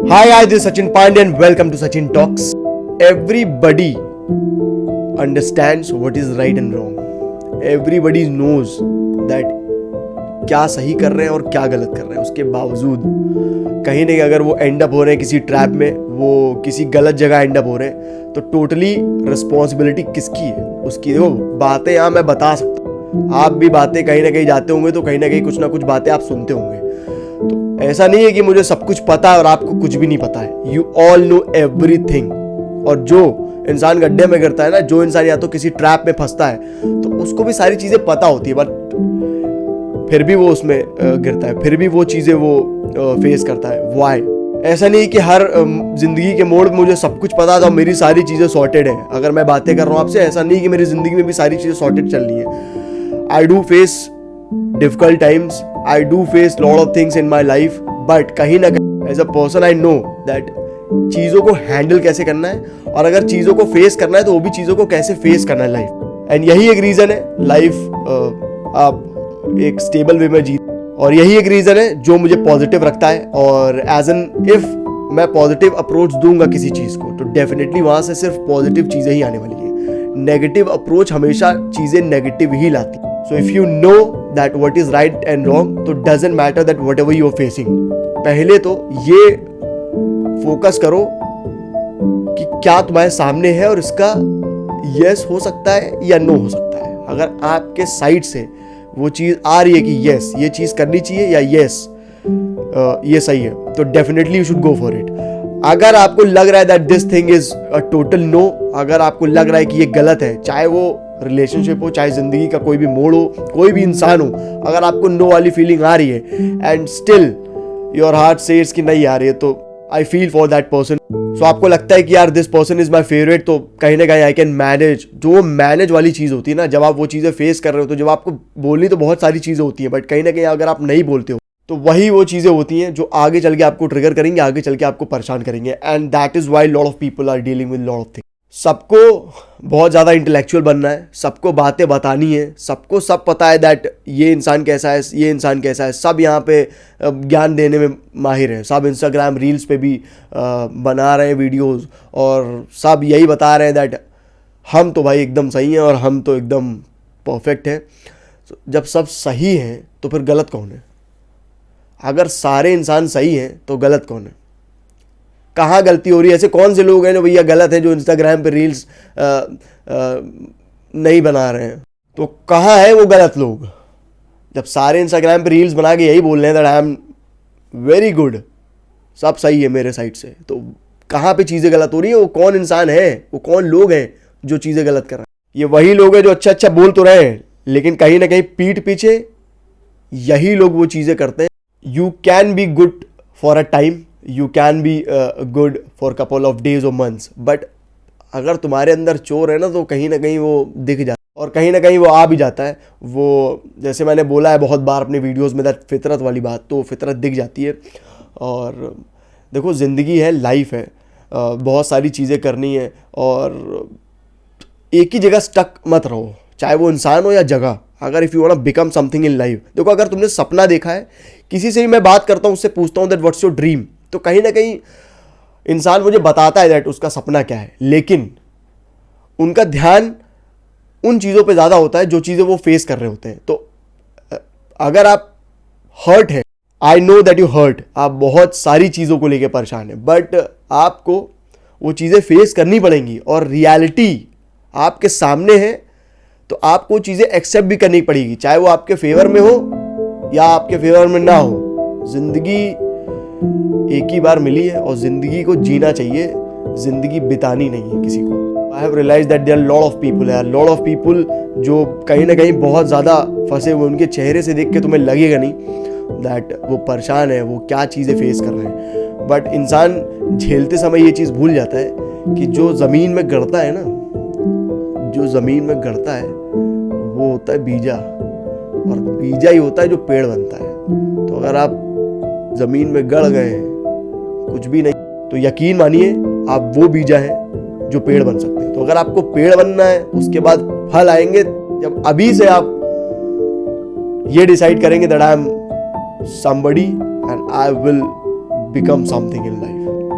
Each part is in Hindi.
Hi guys, this is Sachin Pandey and welcome to Sachin Talks. Everybody understands what is right and wrong. Everybody knows that क्या सही कर रहे हैं और क्या गलत कर रहे हैं. उसके बावजूद कहीं ना कहीं अगर वो एंड अप हो रहे हैं किसी ट्रैप में, वो किसी गलत जगह एंड अप हो रहे हैं, तो टोटली रिस्पॉन्सिबिलिटी किसकी है? उसकी. देखो, बातें यहाँ मैं बता सकता हूँ, आप भी बातें कहीं ना कहीं जाते होंगे तो कहीं ना कहीं कुछ ना कुछ बातें आप सुनते होंगे. तो ऐसा नहीं है कि मुझे सब कुछ पता है और आपको कुछ भी नहीं पता है. You all know everything. और जो इंसान गड्ढे में गिरता है ना, जो इंसान या तो किसी ट्रैप में फंसता है, तो उसको भी सारी चीजें पता होती है, बट फिर भी वो उसमें गिरता है, फिर भी वो चीजें वो फेस करता है. व्हाई? ऐसा नहीं कि हर जिंदगी के मोड़ में मुझे सब कुछ पता था, मेरी सारी चीजें सॉर्टेड है. अगर मैं बातें कर रहा हूँ आपसे, ऐसा नहीं कि मेरी जिंदगी में भी सारी चीजें सॉर्टेड चल रही है. I do face difficult times, I do face lot of things in my life, but कहीं ना कहीं as a person I know that चीज़ों को हैंडल कैसे करना है, और अगर चीज़ों को फेस करना है तो वो भी चीज़ों को कैसे फेस करना है लाइफ. एंड यही एक रीज़न है लाइफ आप एक स्टेबल वे में जीत, और यही एक रीज़न है जो मुझे पॉजिटिव रखता है. और एज एन इफ मैं पॉजिटिव अप्रोच दूंगा किसी चीज़ को, तो डेफिनेटली वहाँ से सिर्फ पॉजिटिव चीज़ें ही आने वाली हैं. नेगेटिव अप्रोच हमेशा चीज़ें नेगेटिव ही लाती है. So if you know that what is right and wrong, तो doesn't matter that whatever you are facing. पहले तो ये फोकस करो कि क्या तुम्हारे सामने है और इसका यस हो सकता है या नो हो सकता है. अगर आपके साइड से वो चीज़ आ रही है कि यस ये चीज़ करनी चाहिए या यस ये सही है, तो definitely you should go for it. अगर आपको लग रहा है that this thing is a total no, अगर आपको लग रहा है कि ये गलत है, चाहे वो रिलेशनशिप हो, चाहे जिंदगी का कोई भी मोड़ हो, कोई भी इंसान हो, अगर आपको नो वाली फीलिंग आ रही है and still your heart says कि नहीं आ रही है, तो I feel for that person. So आपको लगता है कि यार this person is my favourite, तो कहीं ना कहीं आई कैन मैनेज. जो मैनेज वाली चीज़ होती है ना, जब आप वो चीज़ें फेस कर रहे हो, तो जब आपको बोलनी तो बहुत सारी चीज़ें होती हैं, बट कहीं ना कहीं अगर आप नहीं बोलते हो, तो वही वो चीज़ें होती हैं जो आगे चल के आपको ट्रिगर करेंगे, आगे चल के आपको परेशान करेंगे. And that is why lot of people are dealing with lot of things. सबको बहुत ज़्यादा इंटेलेक्चुअल बनना है, सबको बातें बतानी है, सबको सब पता है दैट ये इंसान कैसा है, ये इंसान कैसा है. सब यहाँ पे ज्ञान देने में माहिर हैं, सब इंस्टाग्राम रील्स पे भी बना रहे हैं वीडियोस, और सब यही बता रहे हैं दैट हम तो भाई एकदम सही हैं और हम तो एकदम परफेक्ट हैं. जब सब सही हैं तो फिर गलत कौन है? अगर सारे इंसान सही हैं तो गलत कौन है? कहाँ गलती हो रही है? ऐसे कौन से लोग हैं जो भैया गलत हैं, जो इंस्टाग्राम पे रील्स नहीं बना रहे हैं? तो कहाँ है वो गलत लोग? जब सारे इंस्टाग्राम पे रील्स बना के यही बोल रहे हैं that I am very good, सब सही है मेरे साइड से, तो कहाँ पे चीज़ें गलत हो रही है? वो कौन इंसान है, वो कौन लोग हैं जो चीज़ें गलत कर रहे हैं? ये वही लोग हैं जो अच्छा अच्छा बोल तो रहे हैं, लेकिन कहीं ना कहीं पीठ पीछे यही लोग वो चीज़ें करते हैं. You can be good for a time, you can be good for couple of days or months, but अगर तुम्हारे अंदर चोर है ना, तो कहीं ना कहीं वो दिख जाता है और कहीं ना कहीं वो आ भी जाता है. वो जैसे मैंने बोला है बहुत बार अपने वीडियोस में, दैट फितरत वाली बात, तो फितरत दिख जाती है. और देखो, ज़िंदगी है, लाइफ है, बहुत सारी चीज़ें करनी है, और एक ही जगह स्टक मत रहो, चाहे वो इंसान हो या जगह. अगर if you want to become something in life, देखो अगर तुमने सपना देखा है, किसी से भी मैं बात करता हूँ, उससे पूछता हूँ दैट व्हाट्स योर ड्रीम, तो कहीं ना कहीं इंसान मुझे बताता है दैट उसका सपना क्या है, लेकिन उनका ध्यान उन चीज़ों पे ज़्यादा होता है जो चीज़ें वो फेस कर रहे होते हैं. तो अगर आप हर्ट है, I know that you hurt, आप बहुत सारी चीज़ों को लेकर परेशान है, बट आपको वो चीज़ें फेस करनी पड़ेंगी, और रियलिटी आपके सामने है, तो आपको चीज़ें एक्सेप्ट भी करनी पड़ेगी, चाहे वो आपके फेवर में हो या आपके फेवर में ना हो. जिंदगी एक ही बार मिली है और जिंदगी को जीना चाहिए, जिंदगी बितानी नहीं है किसी को. I have realize that there are lot of people जो कहीं ना कहीं बहुत ज़्यादा फंसे हुए. उनके चेहरे से देख के तुम्हें लगेगा नहीं दैट वो परेशान है, वो क्या चीज़ें फेस कर रहे हैं, बट इंसान झेलते समय ये चीज़ भूल जाता है कि जो ज़मीन में गड़ता है ना, जो ज़मीन में गड़ता है वो होता है बीजा, और बीजा ही होता है जो पेड़ बनता है. तो अगर आप ज़मीन में गड़ गए हैं, कुछ भी नहीं, तो यकीन मानिए आप वो बीजा हैं जो पेड़ बन सकते हैं. तो अगर आपको पेड़ बनना है, उसके बाद फल आएंगे जब अभी से आप ये डिसाइड करेंगे that I am somebody and I will become something in life.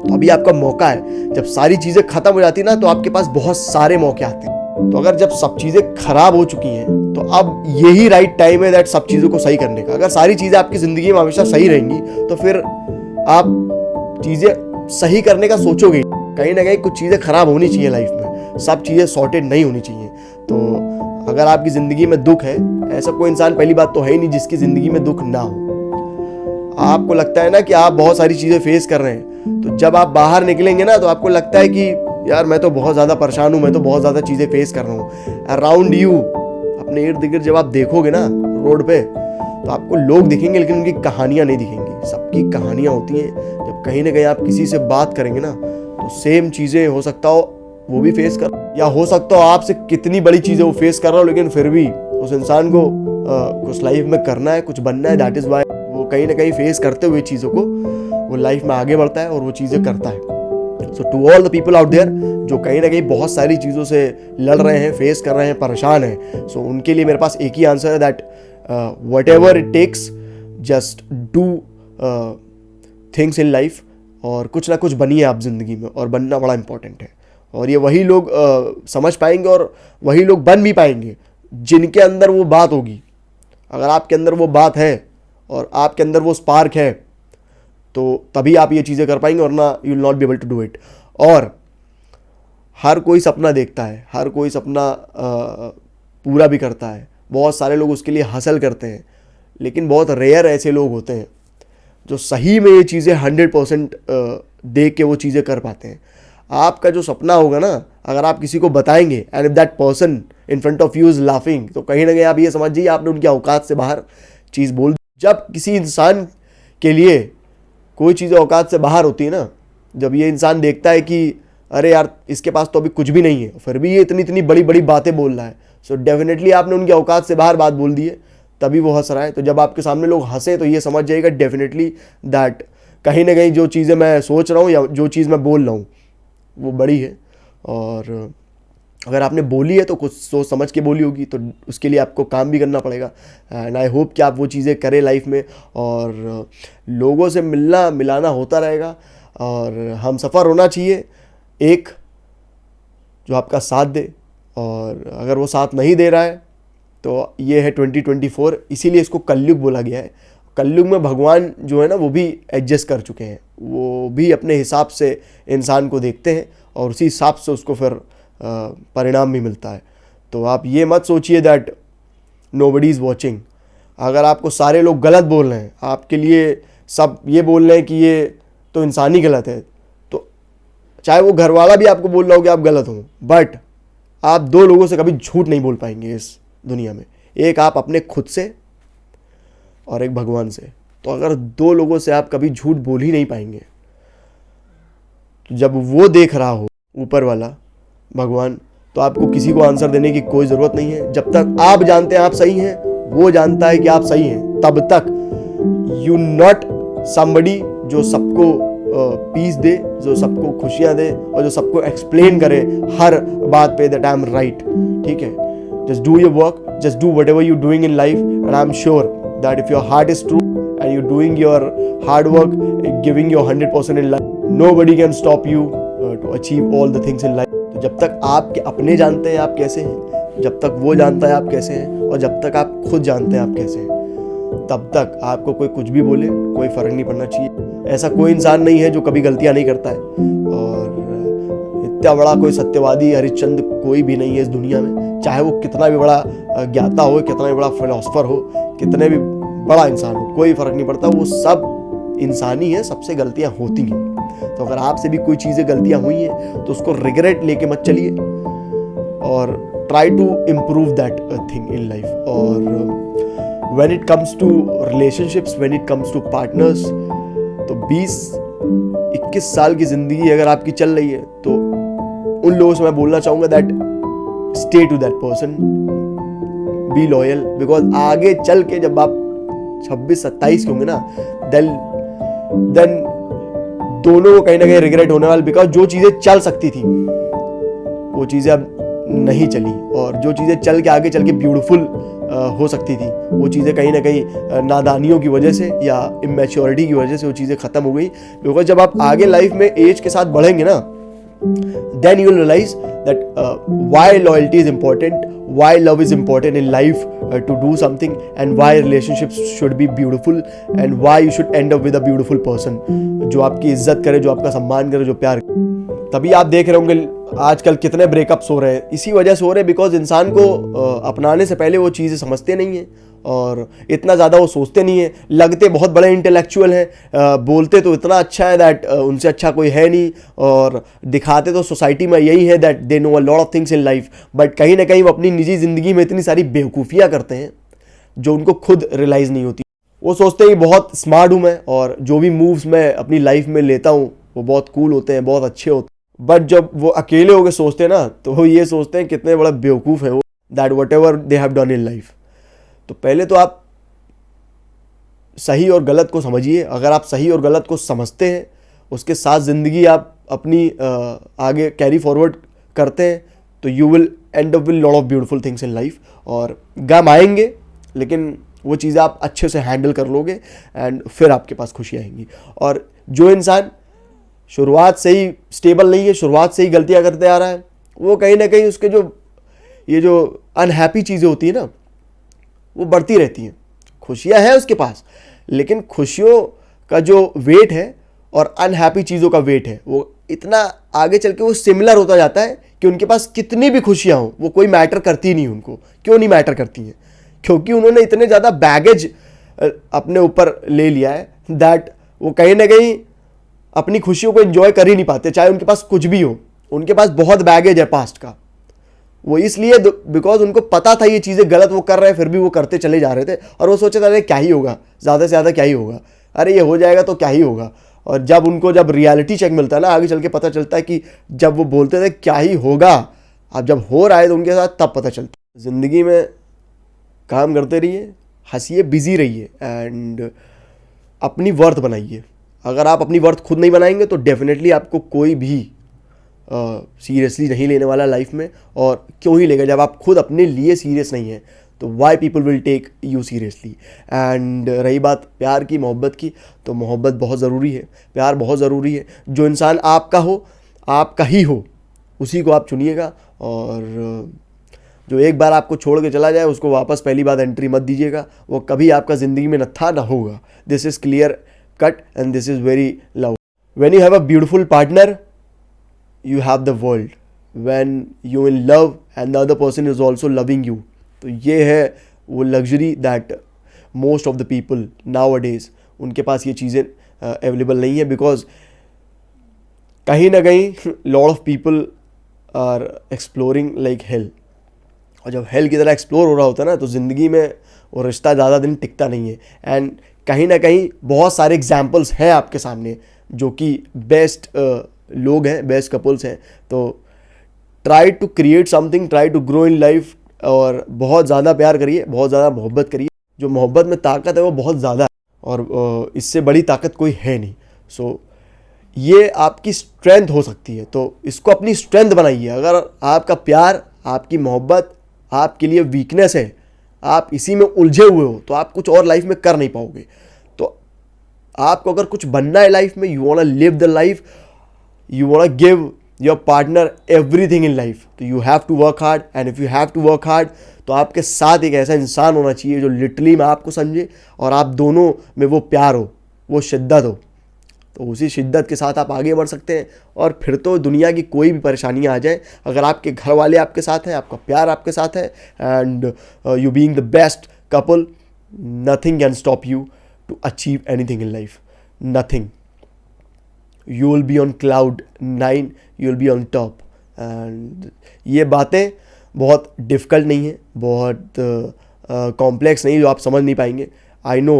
तो अभी आपका मौका है। जब सारी चीज़ें खत्म हो जाती है ना, तो आपके पास बहुत सारे मौके आते हैं। तो अगर जब सब चीज़ें खराब हो चुकी हैं, तो अब यही राइट टाइम है दैट सब चीज़ों को सही करने का। अगर सारी चीज़ें आपकी ज़िंदगी में हमेशा सही रहेंगी, तो फिर आप चीज़ें सही करने का सोचोगे। कहीं ना कहीं कुछ चीज़ें खराब होनी चाहिए लाइफ में, सब चीज़ें सॉर्टेड नहीं होनी चाहिए। तो अगर आपकी ज़िंदगी में दुख है, ऐसा कोई इंसान पहली बात तो है ही नहीं जिसकी ज़िंदगी में दुख ना हो। आपको लगता है ना कि आप बहुत सारी चीज़ें फेस कर रहे हैं, तो जब आप बाहर निकलेंगे ना, तो आपको लगता है कि यार मैं तो बहुत ज़्यादा परेशान हूँ, मैं तो बहुत ज़्यादा चीज़ें फेस कर रहा हूँ। अराउंड यू, अपने इर्द गिर्द जब आप देखोगे ना रोड पे, तो आपको लोग दिखेंगे लेकिन उनकी कहानियाँ नहीं दिखेंगी। सबकी कहानियाँ होती हैं। जब कहीं ना कहीं आप किसी से बात करेंगे ना, तो सेम चीज़ें हो सकता हो वो भी फेस कर, या हो सकता हो आपसे कितनी बड़ी चीज़ें वो फेस कर रहा हो, लेकिन फिर भी उस इंसान को कुछ लाइफ में करना है, कुछ बनना है। दैट इज़ वाई वो कहीं ना कहीं फेस करते हुए चीज़ों को वो लाइफ में आगे बढ़ता है और वो चीज़ें करता है। So to all the people out there जो कहीं ना कहीं बहुत सारी चीज़ों से लड़ रहे हैं, फेस कर रहे हैं, परेशान हैं, सो उनके लिए मेरे पास एक ही आंसर है that whatever it takes, just do things in life, और कुछ ना कुछ बनिए आप ज़िंदगी में, और बनना बड़ा इंपॉर्टेंट है। और ये वही लोग समझ पाएंगे और वही लोग बन भी पाएंगे जिनके अंदर वो बात होगी। अगर आपके अंदर वो बात है और आपके अंदर वो स्पार्क है, तो तभी आप ये चीज़ें कर पाएंगे, वरना you will not be able to do it. और हर कोई सपना देखता है, हर कोई सपना पूरा भी करता है, बहुत सारे लोग उसके लिए हासिल करते हैं, लेकिन बहुत रेयर ऐसे लोग होते हैं जो सही में ये चीज़ें 100% देख के वो चीज़ें कर पाते हैं। आपका जो सपना होगा ना, अगर आप किसी को बताएंगे and if that person in front of you is laughing, तो कहीं ना कहीं आप ये समझिए आपने उनकी औकात से बाहर चीज़ बोल दी। जब किसी इंसान के लिए कोई चीज़ औकात से बाहर होती है ना, जब ये इंसान देखता है कि अरे यार इसके पास तो अभी कुछ भी नहीं है, फिर भी ये इतनी इतनी बड़ी बड़ी बातें बोल रहा है, सो डेफिनेटली आपने उनकी औकात से बाहर बात बोल दी है, तभी वो हंस रहा है। तो जब आपके सामने लोग हंसे, तो ये समझ जाइएगा डेफिनेटली दैट कहीं ना कहीं जो चीज़ें मैं सोच रहा हूँ या जो चीज़ मैं बोल रहा हूँ वो बड़ी है। और अगर आपने बोली है तो कुछ सोच समझ के बोली होगी, तो उसके लिए आपको काम भी करना पड़ेगा। एंड आई होप कि आप वो चीज़ें करें लाइफ में, और लोगों से मिलना मिलाना होता रहेगा, और हम सफ़र होना चाहिए एक जो आपका साथ दे। और अगर वो साथ नहीं दे रहा है, तो ये है 2024, इसीलिए इसको कलयुग बोला गया है। कलयुग में भगवान जो है ना, वो भी एडजस्ट कर चुके हैं, वो भी अपने हिसाब से इंसान को देखते हैं और उसी हिसाब से उसको फिर परिणाम भी मिलता है। तो आप ये मत सोचिए दैट नोबडी इज़ वॉचिंग। अगर आपको सारे लोग गलत बोल रहे हैं, आपके लिए सब ये बोल रहे हैं कि ये तो इंसान ही गलत है, तो चाहे वो घर वाला भी आपको बोल रहा हो कि आप गलत हो, बट आप दो लोगों से कभी झूठ नहीं बोल पाएंगे इस दुनिया में। एक आप अपने खुद से और एक भगवान से। तो अगर दो लोगों से आप कभी झूठ बोल ही नहीं पाएंगे, तो जब वो देख रहा हो ऊपर वाला भगवान, तो आपको किसी को आंसर देने की कोई ज़रूरत नहीं है। जब तक आप जानते हैं आप सही हैं, वो जानता है कि आप सही हैं, तब तक यू नॉट समबडी जो सबको पीस दे, जो सबको खुशियाँ दे, और जो सबको एक्सप्लेन करे हर बात पे दैट आई एम राइट। ठीक है, just do your work, just do whatever you're doing in life, and I'm sure that if your heart is true and you're doing your hard work, giving your 100% in life, nobody can stop you to achieve all the things in life. तो जब तक आप अपने जानते हैं आप कैसे हैं, जब तक वो जानता है आप कैसे हैं, और जब तक आप खुद जानते हैं आप कैसे हैं, तब तक आपको कोई कुछ भी बोले कोई फ़र्क नहीं पड़ना चाहिए। ऐसा कोई इंसान नहीं है जो कभी गलतियाँ नहीं करता है, और इतना बड़ा कोई सत्यवादी हरिश्चंद्र कोई भी नहीं है इस दुनिया में। चाहे वो कितना भी बड़ा ज्ञाता हो, कितना भी बड़ा फिलोसफर हो, कितने भी बड़ा इंसान हो, कोई फ़र्क नहीं पड़ता, वो सब इंसान ही है, सबसे गलतियाँ होती हैं। तो अगर आपसे भी कोई चीज़ें गलतियाँ हुई हैं, तो उसको रिग्रेट लेके मत चलिए, और try to improve that thing in life. और when it comes to relationships, when it comes to partners, तो 20-21 साल की ज़िंदगी अगर आपकी चल रही है, तो उन लोगों से मैं बोलना चाहूँगा that stay to that person, be loyal, because आगे चल के जब आप 26-27 के होंगे ना, देन दोनों को कहीं ना कहीं रिग्रेट होने वाला, बिकॉज जो चीज़ें चल सकती थी वो चीज़ें अब नहीं चली, और जो चीज़ें चल के आगे चल के ब्यूटीफुल हो सकती थी, वो चीज़ें कहीं ना कहीं नादानियों की वजह से या इमेच्योरिटी की वजह से वो चीज़ें ख़त्म हो गई। बिकॉज जब आप आगे लाइफ में एज के साथ बढ़ेंगे ना, then you will realize that why loyalty is important, why love is important in life, to do something, and why relationships should be beautiful, and why you should end up with a beautiful person जो आपकी इज्जत करे, जो आपका सम्मान करे, जो प्यार करे। तभी आप देख रहे होंगे आजकल कितने ब्रेकअप्स हो रहे हैं, इसी वजह से हो रहे हैं बिकॉज इंसान को अपनाने से पहले वो चीज़ें समझते नहीं हैं और इतना ज़्यादा वो सोचते नहीं है। लगते बहुत बड़े इंटेलेक्चुअल हैं, बोलते तो इतना अच्छा है दैट उनसे अच्छा कोई है नहीं, और दिखाते तो सोसाइटी में यही है that they know a lot of things in life, but कहीं ना कहीं वो अपनी निजी ज़िंदगी में इतनी सारी बेवकूफ़ियाँ करते हैं जो उनको खुद रियलाइज़ नहीं होती। वो सोचते हैं बहुत स्मार्ट हूँ मैं, और जो भी मूव्स मैं अपनी लाइफ में लेता हूँ वो बहुत कूल होते हैं, बहुत अच्छे होते हैं, बट जब वो अकेले होकर सोचते हैं ना, तो वो ये सोचते हैं कितने बड़ा बेवकूफ़ है वो, that what ever they have done in life. तो पहले तो आप सही और गलत को समझिए। अगर आप सही और गलत को समझते हैं, उसके साथ ज़िंदगी आप अपनी आगे कैरी फॉरवर्ड करते हैं, तो you will and up with lot of beautiful things in life. और गम आएंगे, लेकिन वो चीज़ें आप अच्छे से हैंडल कर लोगे एंड फिर आपके पास खुशी आएंगी। और जो इंसान शुरुआत से ही स्टेबल नहीं है, शुरुआत से ही गलतियाँ करते आ रहा है, वो कहीं ना कहीं उसके जो अनहैप्पी चीज़ें होती है ना, वो बढ़ती रहती हैं। खुशियाँ हैं उसके पास, लेकिन खुशियों का जो वेट है और अनहैप्पी चीज़ों का वेट है, वो इतना आगे चल के वो सिमिलर होता जाता है कि उनके पास कितनी भी खुशियाँ हों, वो कोई मैटर करती नहीं उनको। क्यों नहीं मैटर करती हैं? क्योंकि उन्होंने इतने ज़्यादा बैगेज अपने ऊपर ले लिया है दैट वो कहीं ना कहीं अपनी खुशियों को एंजॉय कर ही नहीं पाते, चाहे उनके पास कुछ भी हो। उनके पास बहुत बैगेज है पास्ट का। वो इसलिए बिकॉज उनको पता था ये चीज़ें गलत वो कर रहे हैं, फिर भी वो करते चले जा रहे थे, और वो सोचे अरे क्या ही होगा, ज़्यादा से ज़्यादा क्या ही होगा, अरे ये हो जाएगा तो क्या ही होगा। और जब रियलिटी चेक मिलता है ना, आगे चल के पता चलता है कि जब वो बोलते थे क्या ही होगा, अब जब हो रहा है तो उनके साथ तब पता चलता है। ज़िंदगी में काम करते रहिए, हंसिए, बिजी रहिए, एंड अपनी वर्थ बनाइए। अगर आप अपनी वर्थ खुद नहीं बनाएंगे तो डेफिनेटली आपको कोई भी सीरियसली नहीं लेने वाला लाइफ में। और क्यों ही लेगा, जब आप खुद अपने लिए सीरियस नहीं हैं तो why people will take you seriously. And रही बात प्यार की, मोहब्बत की, तो मोहब्बत बहुत ज़रूरी है, प्यार बहुत ज़रूरी है। जो इंसान आपका हो, आपका ही हो, उसी को आप चुनिएगा। और जो एक बार आपको छोड़ के चला जाए, उसको वापस पहली बार एंट्री मत दीजिएगा, वो कभी आपका ज़िंदगी में ना होगा। This is clear cut and this is very love. When you have a beautiful partner, you have the world. When you in love and the other person is also loving you, तो ये है वो luxury that most of the people nowadays, उनके पास ये चीज़ें अवेलेबल नहीं है। बिकॉज कहीं ना कहीं lot of people are exploring like hell, और जब हेल की तरह एक्सप्लोर हो रहा होता है ना, तो ज़िंदगी में वो रिश्ता ज़्यादा दिन टिकता नहीं है। एंड कहीं ना कहीं बहुत सारे एग्जाम्पल्स हैं आपके सामने जो कि बेस्ट लोग हैं, बेस्ट कपल्स हैं। तो try to create something, try to grow in life, और बहुत ज़्यादा प्यार करिए, बहुत ज़्यादा मोहब्बत करिए। जो मोहब्बत में ताकत है वो बहुत ज़्यादा है, और इससे बड़ी ताकत कोई है नहीं। सो ये आपकी स्ट्रेंथ हो सकती है, तो इसको अपनी स्ट्रेंथ बनाइए। अगर आपका प्यार, आपकी मोहब्बत आपके लिए वीकनेस है, आप इसी में उलझे हुए हो, तो आप कुछ और लाइफ में कर नहीं पाओगे। तो आपको अगर कुछ बनना है लाइफ में, you want to live the life, you want to give your partner everything in life, तो you have to work hard, and if you have to work hard, तो आपके साथ एक ऐसा इंसान होना चाहिए जो लिटरली में आपको समझे, और आप दोनों में वो प्यार हो, वो शिद्दत हो। तो उसी शिद्दत के साथ आप आगे बढ़ सकते हैं, और फिर तो दुनिया की कोई भी परेशानी आ जाए, अगर आपके घर वाले आपके साथ हैं, आपका प्यार आपके साथ है, and you being the best couple, nothing can stop you to achieve anything in life, nothing. You will be on cloud 9, you will be on top। And ये बातें बहुत डिफ़िकल्ट नहीं है, बहुत कॉम्प्लेक्स नहीं जो आप समझ नहीं पाएंगे। आई नो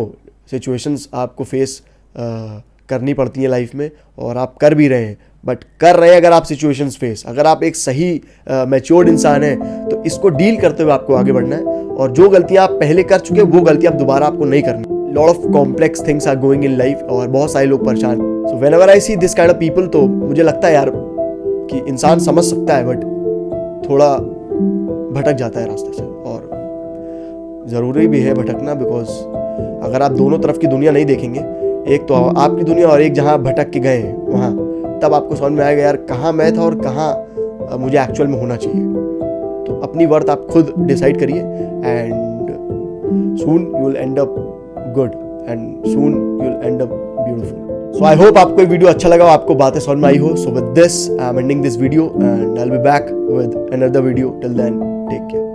सिचुएशंस आपको फेस करनी पड़ती हैं लाइफ में, और आप कर भी रहे हैं, बट कर रहे हैं अगर आप सिचुएशंस फेस, अगर आप एक सही मैच्योर्ड इंसान हैं, तो इसको डील करते हुए आपको आगे बढ़ना है। और जो गलतियाँ आप पहले कर चुके हैं, वो गलतियाँ आप दोबारा आपको नहीं करनी। Lot of complex things are going in life, और बहुत सारे लोग परेशान। So whenever I see this kind of people, तो मुझे लगता है यार कि इंसान समझ सकता है, बट थोड़ा भटक जाता है रास्ते से। और ज़रूरी भी है भटकना, बिकॉज अगर आप दोनों तरफ की दुनिया नहीं देखेंगे, एक तो आपकी दुनिया और एक जहाँ भटक के गए हैं वहाँ, तब आपको समझ में आएगा यार कहाँ मैं था और कहाँ मुझे एक्चुअल में होना चाहिए। तो अपनी वर्थ आप खुद डिसाइड करिए, and soon you will and up good and soon you will and up beautiful. So I hope आपको ये वीडियो अच्छा लगा, आपको बातें समझ में आई हो। So with this I am ending this video and I will be back with another video. Till then, take care.